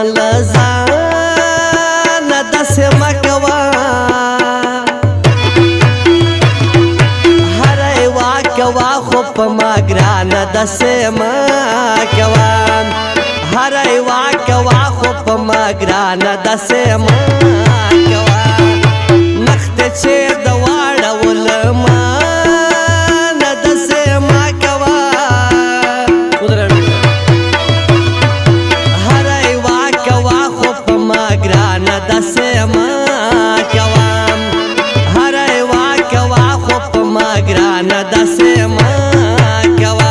لزان داسې مه کوه هره یوه کوه خو په ما ګرانه داسې مه کوه هره یوه کوه خو په ما ګرانه داسې مه کوه مخ ته چې د واړولمه نه داسې مه کوه هره یوه کوه خو په ما ګرانه داسې مه کوه هره یوه کوه خو په ما ګرانه داسې مه کوه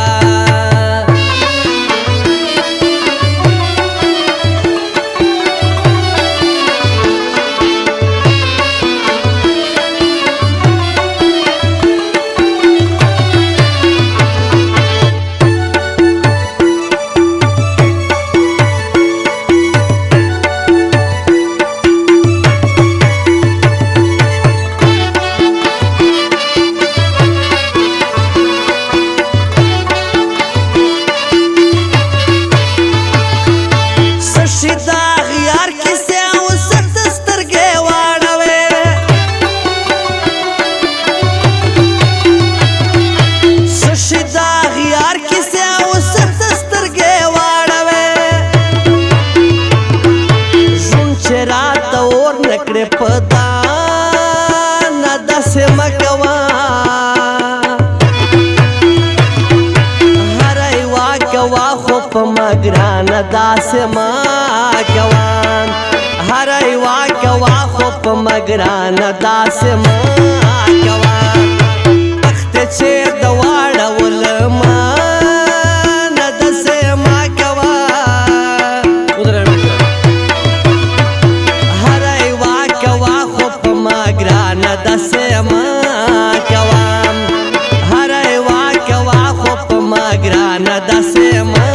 نکړې په دانه داسې مه کوه هره یوه کوه خو په ما ګرانه داسې مه کوه هره یوه کوه خو په ما ګرانه داسې مه کوه مخ ته چې د واړولمه نه داسې مه کوه داسې مه کوه هره یوه کوه خو په ما ګرانه داسې مه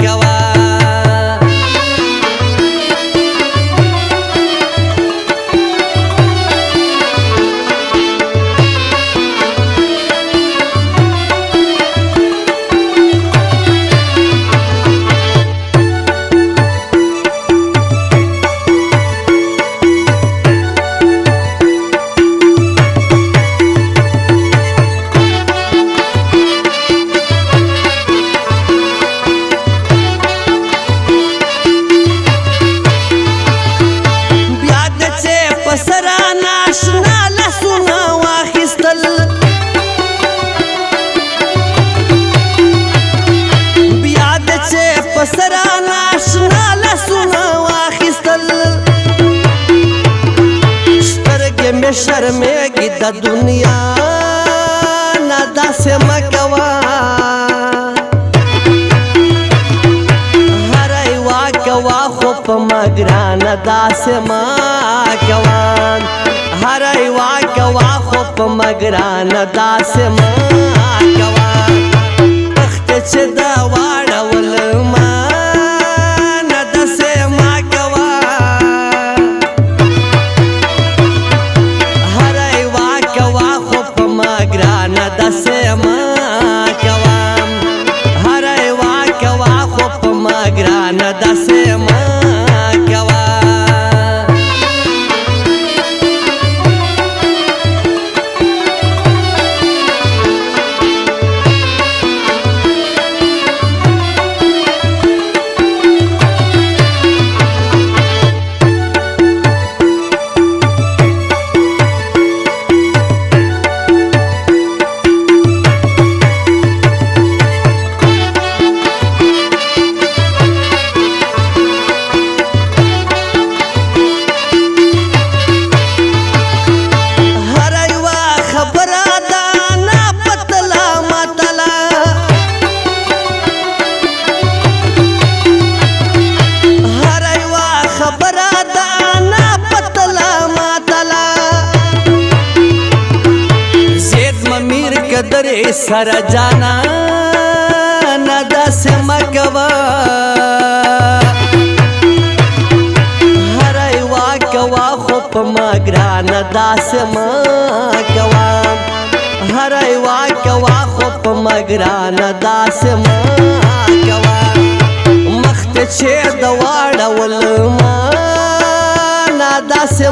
کوه شرمېږي د دنیا نه داسې مه کوه هره یوه کوه خو په ما ګرانه داسې مه کوه هره یوه کوه خو په ما ګرانه داسې مه کوه مخ ته چې د واړولمه نه داسې مه کوه داسې مه کوه هره یوه کوه خو په ما ګرانه داسې مه کوه درې سره جانا نه داسې مه کوه هره یوه کوه خو په ما ګرانه داسې مه کوه هره یوه کوه خو په ما ګرانه داسې مه کوه مخ ته چې د واړول ما نا داسې